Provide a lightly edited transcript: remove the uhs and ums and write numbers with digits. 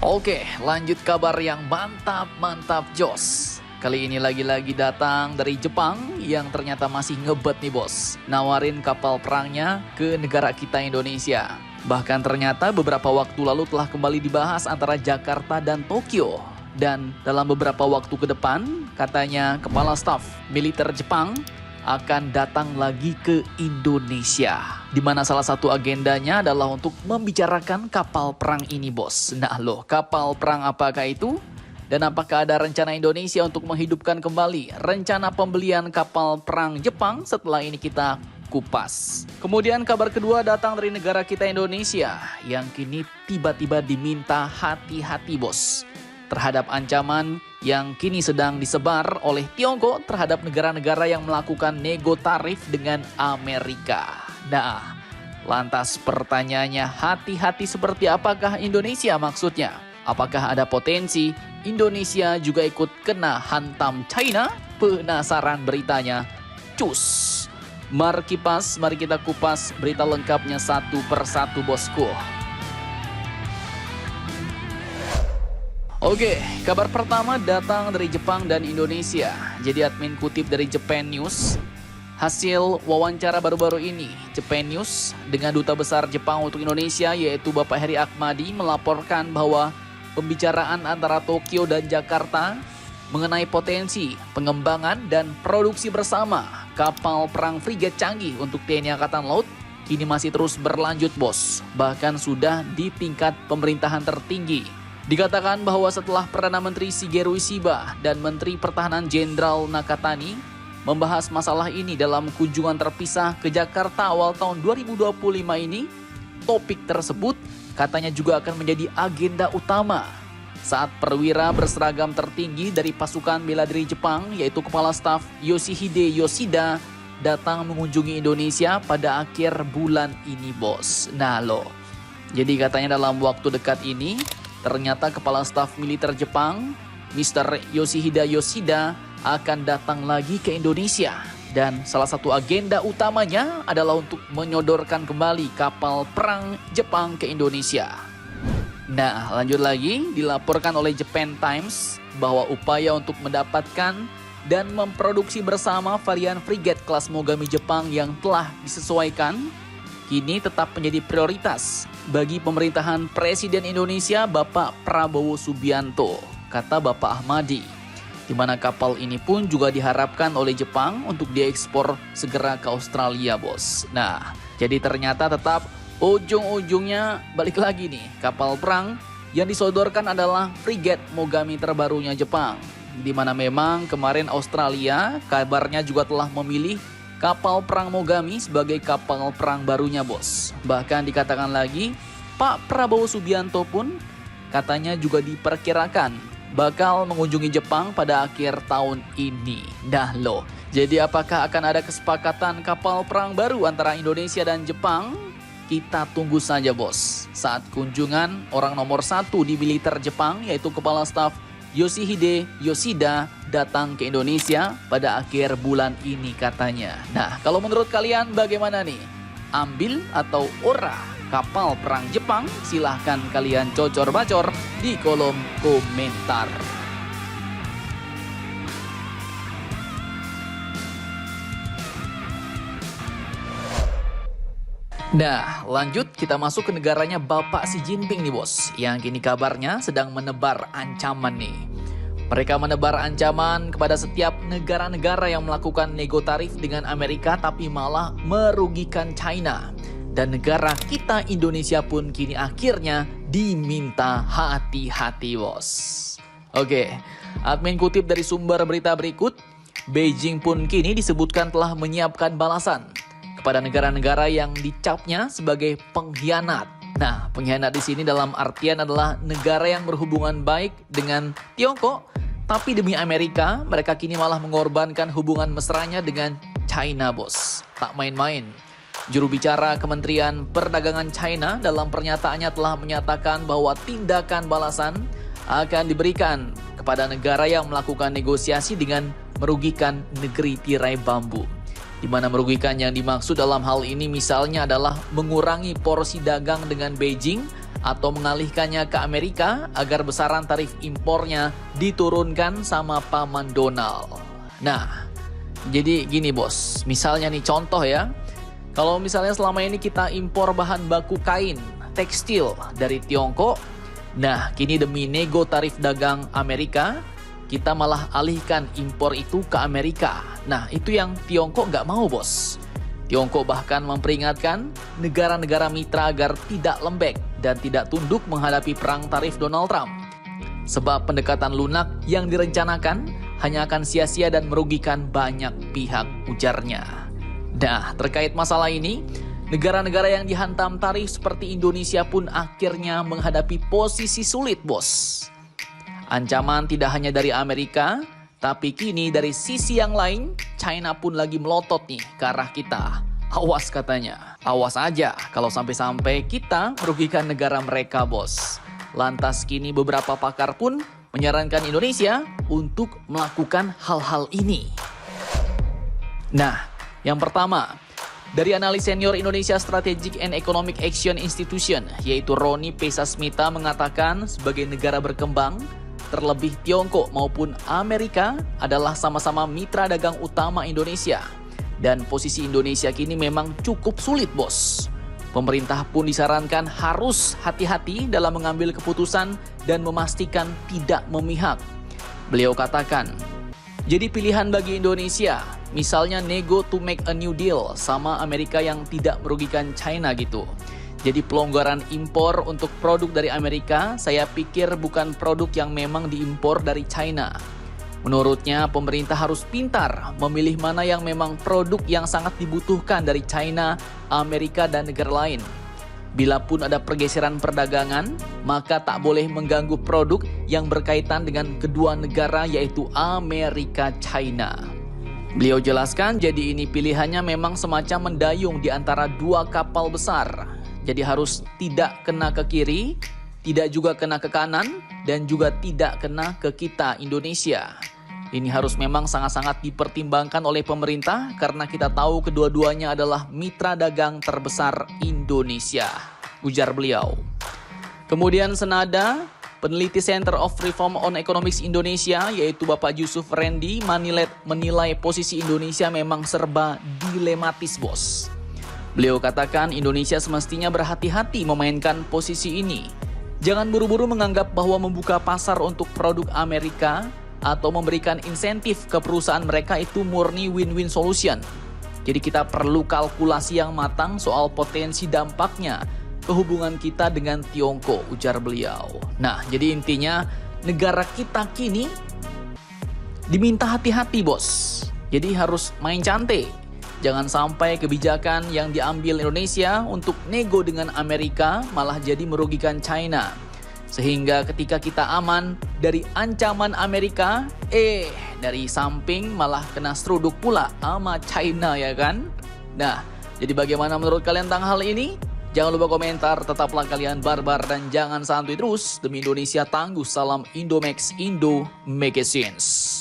Oke, lanjut kabar yang mantap jos. Kali ini lagi-lagi datang dari Jepang yang ternyata masih ngebet nih bos. Nawarin kapal perangnya ke negara kita Indonesia. Bahkan ternyata beberapa waktu lalu telah kembali dibahas antara Jakarta dan Tokyo. Dan dalam beberapa waktu ke depan, katanya Kepala Staf Militer Jepang akan datang lagi ke Indonesia. Di mana salah satu agendanya adalah untuk membicarakan kapal perang ini bos. Nah loh, kapal perang apakah itu? Dan apakah ada rencana Indonesia untuk menghidupkan kembali rencana pembelian kapal perang Jepang? Setelah ini kita kupas. Kemudian kabar kedua datang dari negara kita Indonesia yang kini tiba-tiba diminta hati-hati bos terhadap ancaman yang kini sedang disebar oleh Tiongkok terhadap negara-negara yang melakukan nego tarif dengan Amerika. Nah, lantas pertanyaannya, hati-hati seperti apakah Indonesia maksudnya? Apakah ada potensi Indonesia juga ikut kena hantam China? Penasaran beritanya? Cus! Mari kita kupas berita lengkapnya satu persatu bosku. Oke, kabar pertama datang dari Jepang dan Indonesia. Jadi admin kutip dari Japan News, hasil wawancara baru-baru ini, Japan News dengan Duta Besar Jepang untuk Indonesia yaitu Bapak Heri Akmadi melaporkan bahwa pembicaraan antara Tokyo dan Jakarta mengenai potensi pengembangan dan produksi bersama kapal perang frigat canggih untuk TNI Angkatan Laut kini masih terus berlanjut bos. Bahkan sudah di tingkat pemerintahan tertinggi. Dikatakan bahwa setelah Perdana Menteri Shigeru Ishiba dan Menteri Pertahanan Jenderal Nakatani membahas masalah ini dalam kunjungan terpisah ke Jakarta awal tahun 2025 ini, topik tersebut katanya juga akan menjadi agenda utama saat perwira berseragam tertinggi dari pasukan bela diri Jepang yaitu Kepala Staf Yoshihide Yoshida datang mengunjungi Indonesia pada akhir bulan ini bos. Nah loh, jadi katanya dalam waktu dekat ini ternyata Kepala Staf Militer Jepang, Mr. Yoshihide Yoshida akan datang lagi ke Indonesia. Dan salah satu agenda utamanya adalah untuk menyodorkan kembali kapal perang Jepang ke Indonesia. Nah, lanjut lagi, dilaporkan oleh Japan Times bahwa upaya untuk mendapatkan dan memproduksi bersama varian frigat kelas Mogami Jepang yang telah disesuaikan kini tetap menjadi prioritas bagi pemerintahan Presiden Indonesia Bapak Prabowo Subianto, kata Bapak Ahmadi. Di mana kapal ini pun juga diharapkan oleh Jepang untuk diekspor segera ke Australia, bos. Nah, jadi ternyata tetap ujung-ujungnya balik lagi nih, kapal perang yang disodorkan adalah frigat Mogami terbarunya Jepang. Di mana memang kemarin Australia kabarnya juga telah memilih kapal perang Mogami sebagai kapal perang barunya bos. Bahkan dikatakan lagi, Pak Prabowo Subianto pun katanya juga diperkirakan bakal mengunjungi Jepang pada akhir tahun ini. Dah loh, jadi apakah akan ada kesepakatan kapal perang baru antara Indonesia dan Jepang? Kita tunggu saja bos. Saat kunjungan orang nomor 1 di militer Jepang yaitu Kepala Staf Yoshihide Yoshida datang ke Indonesia pada akhir bulan ini katanya. Nah, kalau menurut kalian bagaimana nih? Ambil atau ora kapal perang Jepang? Silahkan kalian cocor-bacor di kolom komentar. Nah, lanjut kita masuk ke negaranya Bapak Xi Jinping nih bos, yang kini kabarnya sedang menebar ancaman nih. Mereka menebar ancaman kepada setiap negara-negara yang melakukan nego tarif dengan Amerika tapi malah merugikan China. Dan negara kita Indonesia pun kini akhirnya diminta hati-hati bos. Oke, admin kutip dari sumber berita berikut, Beijing pun kini disebutkan telah menyiapkan balasan kepada negara-negara yang dicapnya sebagai pengkhianat. Nah, pengkhianat di sini dalam artian adalah negara yang berhubungan baik dengan Tiongkok, tapi demi Amerika, mereka kini malah mengorbankan hubungan mesranya dengan China, bos. Tak main-main. Juru bicara Kementerian Perdagangan China dalam pernyataannya telah menyatakan bahwa tindakan balasan akan diberikan kepada negara yang melakukan negosiasi dengan merugikan negeri tirai bambu. Di mana merugikan yang dimaksud dalam hal ini misalnya adalah mengurangi porsi dagang dengan Beijing atau mengalihkannya ke Amerika agar besaran tarif impornya diturunkan sama Paman Donald. Nah, jadi gini bos, misalnya nih contoh ya, kalau misalnya selama ini kita impor bahan baku kain, tekstil dari Tiongkok, nah kini demi nego tarif dagang Amerika, kita malah alihkan impor itu ke Amerika. Nah itu yang Tiongkok nggak mau bos. Tiongkok bahkan memperingatkan negara-negara mitra agar tidak lembek dan tidak tunduk menghadapi perang tarif Donald Trump. Sebab pendekatan lunak yang direncanakan hanya akan sia-sia dan merugikan banyak pihak, ujarnya. Nah, terkait masalah ini, negara-negara yang dihantam tarif seperti Indonesia pun akhirnya menghadapi posisi sulit, bos. Ancaman tidak hanya dari Amerika, tapi kini dari sisi yang lain, China pun lagi melotot nih ke arah kita. Awas katanya, awas aja kalau sampai-sampai kita merugikan negara mereka, bos. Lantas kini beberapa pakar pun menyarankan Indonesia untuk melakukan hal-hal ini. Nah, yang pertama, dari analis senior Indonesia Strategic and Economic Action Institution, yaitu Roni Pesasmita mengatakan sebagai negara berkembang, terlebih Tiongkok maupun Amerika adalah sama-sama mitra dagang utama Indonesia. Dan posisi Indonesia kini memang cukup sulit, bos. Pemerintah pun disarankan harus hati-hati dalam mengambil keputusan dan memastikan tidak memihak. Beliau katakan, jadi pilihan bagi Indonesia, misalnya nego to make a new deal sama Amerika yang tidak merugikan China gitu. Jadi pelonggaran impor untuk produk dari Amerika, saya pikir bukan produk yang memang diimpor dari China. Menurutnya, pemerintah harus pintar memilih mana yang memang produk yang sangat dibutuhkan dari China, Amerika, dan negara lain. Bila pun ada pergeseran perdagangan, maka tak boleh mengganggu produk yang berkaitan dengan kedua negara yaitu Amerika, China. Beliau jelaskan, jadi ini pilihannya memang semacam mendayung di antara dua kapal besar. Jadi harus tidak kena ke kiri, tidak juga kena ke kanan, dan juga tidak kena ke kita Indonesia. Ini harus memang sangat-sangat dipertimbangkan oleh pemerintah karena kita tahu kedua-duanya adalah mitra dagang terbesar Indonesia, ujar beliau. Kemudian senada, peneliti Center of Reform on Economics Indonesia yaitu Bapak Yusuf Randy menilai posisi Indonesia memang serba dilematis, bos. Beliau katakan Indonesia semestinya berhati-hati memainkan posisi ini. Jangan buru-buru menganggap bahwa membuka pasar untuk produk Amerika atau memberikan insentif ke perusahaan mereka itu murni win-win solution. Jadi kita perlu kalkulasi yang matang soal potensi dampaknya ke hubungan kita dengan Tiongkok, ujar beliau. Nah, jadi intinya negara kita kini diminta hati-hati, bos. Jadi harus main cantik. Jangan sampai kebijakan yang diambil Indonesia untuk nego dengan Amerika malah jadi merugikan China. Sehingga ketika kita aman dari ancaman Amerika, dari samping malah kena seruduk pula sama China, ya kan? Nah, jadi bagaimana menurut kalian tentang hal ini? Jangan lupa komentar, tetaplah kalian barbar dan jangan santuy terus. Demi Indonesia tangguh, salam Indomax Indo Magazines.